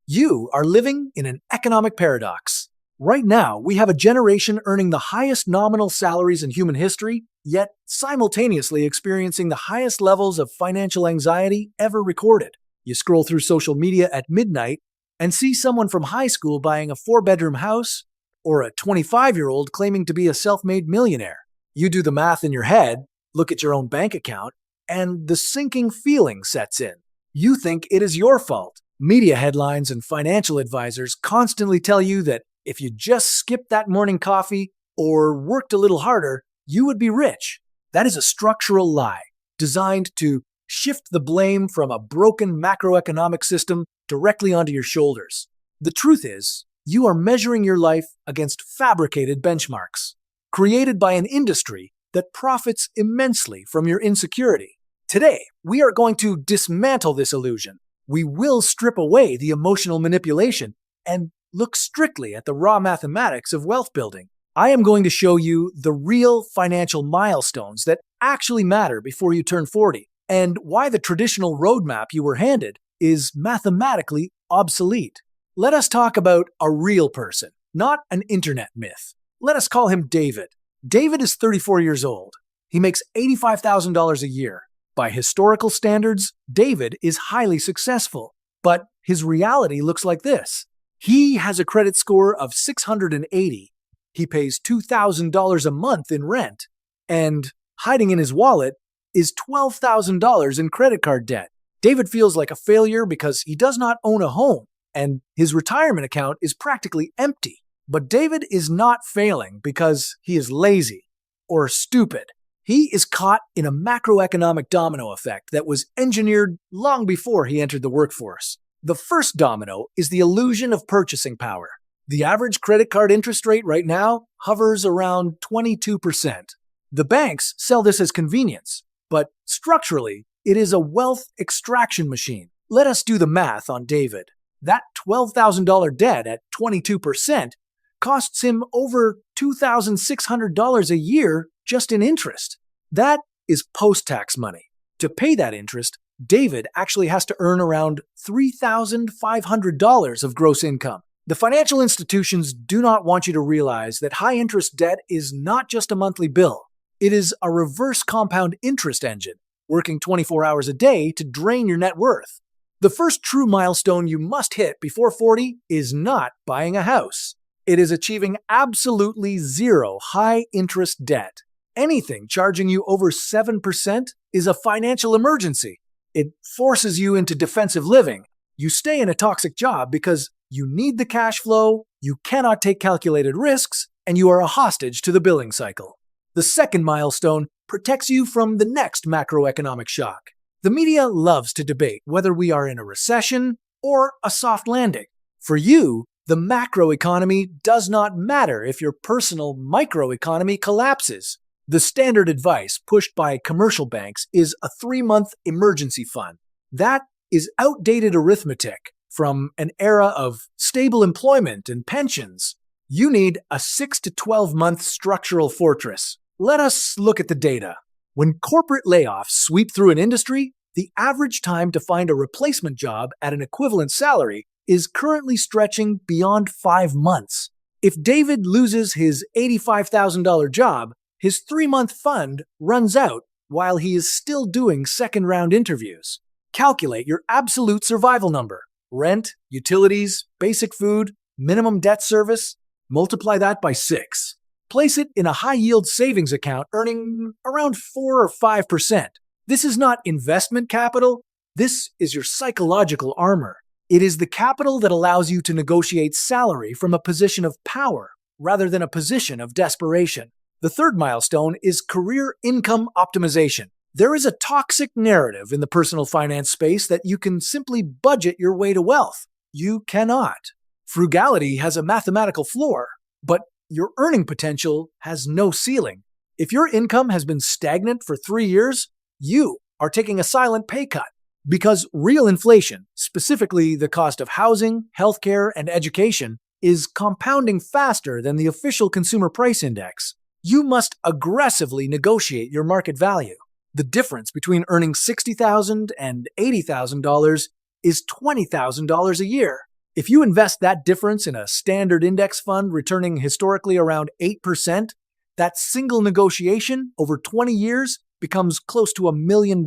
You are living in an economic paradox. Right now, we have a generation earning the highest nominal salaries in human history, yet simultaneously experiencing the highest levels of financial anxiety ever recorded. You scroll through social media at midnight and see someone from high school buying a 4-bedroom house or a 25-year-old claiming to be a self-made millionaire. You do the math in your head, look at your own bank account, and the sinking feeling sets in. You think it is your fault. Media headlines and financial advisors constantly tell you that if you just skipped that morning coffee or worked a little harder, you would be rich. That is a structural lie designed to shift the blame from a broken macroeconomic system directly onto your shoulders. The truth is, you are measuring your life against fabricated benchmarks, created by an industry that profits immensely from your insecurity. Today, we are going to dismantle this illusion. We will strip away the emotional manipulation and look strictly at the raw mathematics of wealth building. I am going to show you the real financial milestones that actually matter before you turn 40, and why the traditional roadmap you were handed is mathematically obsolete. Let us talk about a real person, not an internet myth. Let us call him David. David is 34 years old. He makes $85,000 a year. By historical standards, David is highly successful, but his reality looks like this. He has a credit score of 680. He pays $2,000 a month in rent, and hiding in his wallet is $12,000 in credit card debt. David feels like a failure because he does not own a home, and his retirement account is practically empty. But David is not failing because he is lazy or stupid. He is caught in a macroeconomic domino effect that was engineered long before he entered the workforce. The first domino is the illusion of purchasing power. The average credit card interest rate right now hovers around 22%. The banks sell this as convenience, but structurally, it is a wealth extraction machine. Let us do the math on David. That $12,000 debt at 22% costs him over $2,600 a year just in interest. That is post-tax money. To pay that interest, David actually has to earn around $3,500 of gross income. The financial institutions do not want you to realize that high-interest debt is not just a monthly bill. It is a reverse compound interest engine, working 24 hours a day to drain your net worth. The first true milestone you must hit before 40 is not buying a house. It is achieving absolutely zero high-interest debt. Anything charging you over 7% is a financial emergency. It forces you into defensive living. You stay in a toxic job because you need the cash flow, you cannot take calculated risks, and you are a hostage to the billing cycle. The second milestone protects you from the next macroeconomic shock. The media loves to debate whether we are in a recession or a soft landing. For you, the macroeconomy does not matter if your personal microeconomy collapses. The standard advice pushed by commercial banks is a 3-month emergency fund. That is outdated arithmetic from an era of stable employment and pensions. You need a 6 to 12-month structural fortress. Let us look at the data. When corporate layoffs sweep through an industry, the average time to find a replacement job at an equivalent salary is currently stretching beyond 5 months. If David loses his $85,000 job, his 3-month fund runs out while he is still doing second-round interviews. Calculate your absolute survival number. Rent, utilities, basic food, minimum debt service. Multiply that by 6. Place it in a high-yield savings account earning around 4 or 5%. This is not investment capital. This is your psychological armor. It is the capital that allows you to negotiate salary from a position of power rather than a position of desperation. The third milestone is career income optimization. There is a toxic narrative in the personal finance space that you can simply budget your way to wealth. You cannot. Frugality has a mathematical floor, but your earning potential has no ceiling. If your income has been stagnant for 3 years, you are taking a silent pay cut. Because real inflation, specifically the cost of housing, healthcare, and education, is compounding faster than the official consumer price index. You must aggressively negotiate your market value. The difference between earning $60,000 and $80,000 is $20,000 a year. If you invest that difference in a standard index fund returning historically around 8%, that single negotiation over 20 years becomes close to $1 million.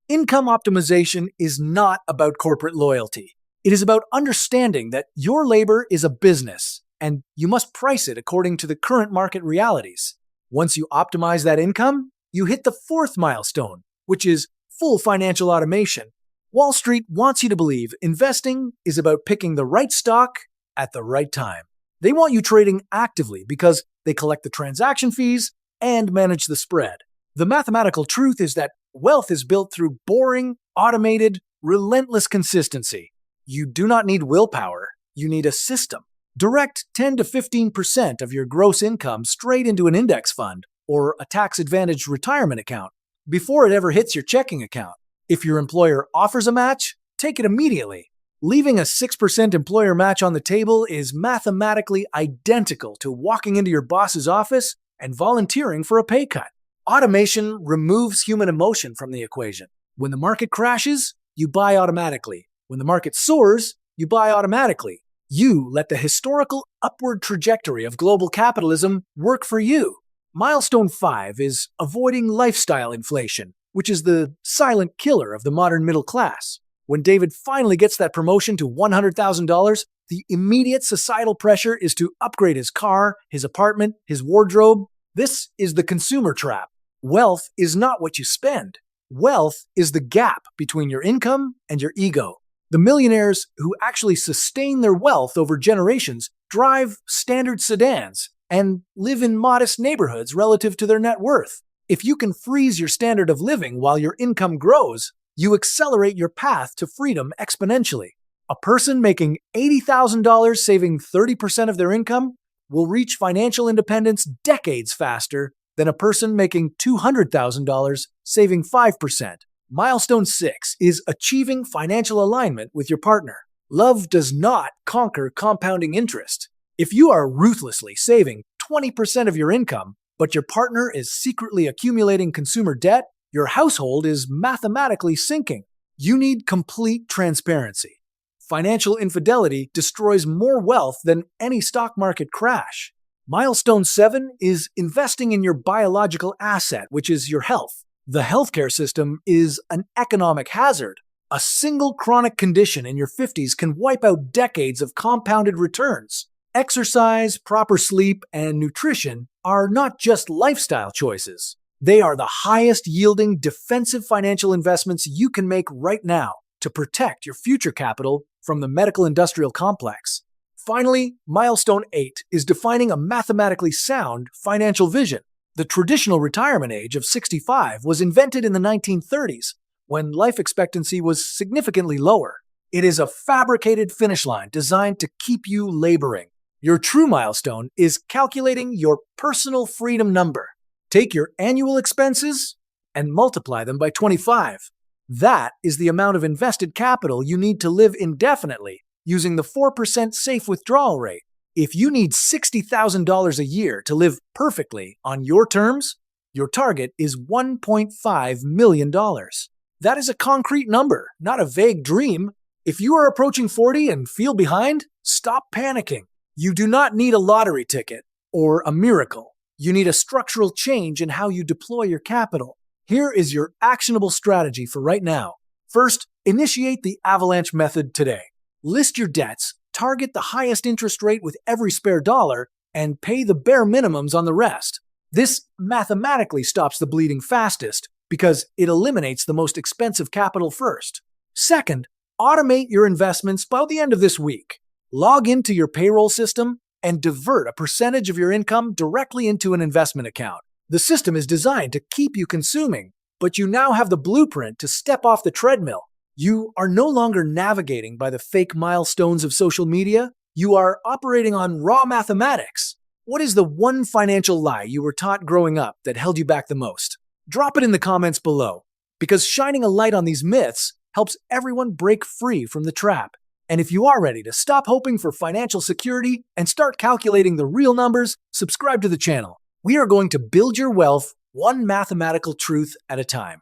Income optimization is not about corporate loyalty. It is about understanding that your labor is a business, and you must price it according to the current market realities. Once you optimize that income, you hit the fourth milestone, which is full financial automation. Wall Street wants you to believe investing is about picking the right stock at the right time. They want you trading actively because they collect the transaction fees and manage the spread. The mathematical truth is that wealth is built through boring, automated, relentless consistency. You do not need willpower, you need a system. Direct 10 to 15% of your gross income straight into an index fund or a tax-advantaged retirement account before it ever hits your checking account. If your employer offers a match, take it immediately. Leaving a 6% employer match on the table is mathematically identical to walking into your boss's office and volunteering for a pay cut. Automation removes human emotion from the equation. When the market crashes, you buy automatically. When the market soars, you buy automatically. You let the historical upward trajectory of global capitalism work for you. Milestone 5 is avoiding lifestyle inflation, which is the silent killer of the modern middle class. When David finally gets that promotion to $100,000, the immediate societal pressure is to upgrade his car, his apartment, his wardrobe. This is the consumer trap. Wealth is not what you spend. Wealth is the gap between your income and your ego. The millionaires who actually sustain their wealth over generations drive standard sedans and live in modest neighborhoods relative to their net worth. If you can freeze your standard of living while your income grows, you accelerate your path to freedom exponentially. A person making $80,000 saving 30% of their income will reach financial independence decades faster than a person making $200,000 saving 5%. Milestone 6 is achieving financial alignment with your partner. Love does not conquer compounding interest. If you are ruthlessly saving 20% of your income, but your partner is secretly accumulating consumer debt, your household is mathematically sinking. You need complete transparency. Financial infidelity destroys more wealth than any stock market crash. Milestone 7 is investing in your biological asset, which is your health. The healthcare system is an economic hazard. A single chronic condition in your 50s can wipe out decades of compounded returns. Exercise, proper sleep, and nutrition are not just lifestyle choices. They are the highest yielding defensive financial investments you can make right now to protect your future capital from the medical industrial complex. Finally, Milestone 8 is defining a mathematically sound financial vision. The traditional retirement age of 65 was invented in the 1930s, when life expectancy was significantly lower. It is a fabricated finish line designed to keep you laboring. Your true milestone is calculating your personal freedom number. Take your annual expenses and multiply them by 25. That is the amount of invested capital you need to live indefinitely using the 4% safe withdrawal rate. If you need $60,000 a year to live perfectly on your terms, your target is $1.5 million. That is a concrete number, not a vague dream. If you are approaching 40 and feel behind, stop panicking. You do not need a lottery ticket or a miracle. You need a structural change in how you deploy your capital. Here is your actionable strategy for right now. First, initiate the avalanche method today. List your debts, target the highest interest rate with every spare dollar, and pay the bare minimums on the rest. This mathematically stops the bleeding fastest because it eliminates the most expensive capital first. Second, automate your investments by the end of this week. Log into your payroll system and divert a percentage of your income directly into an investment account. The system is designed to keep you consuming, but you now have the blueprint to step off the treadmill. You are no longer navigating by the fake milestones of social media. You are operating on raw mathematics. What is the one financial lie you were taught growing up that held you back the most? Drop it in the comments below, because shining a light on these myths helps everyone break free from the trap. And if you are ready to stop hoping for financial security and start calculating the real numbers, subscribe to the channel. We are going to build your wealth one mathematical truth at a time.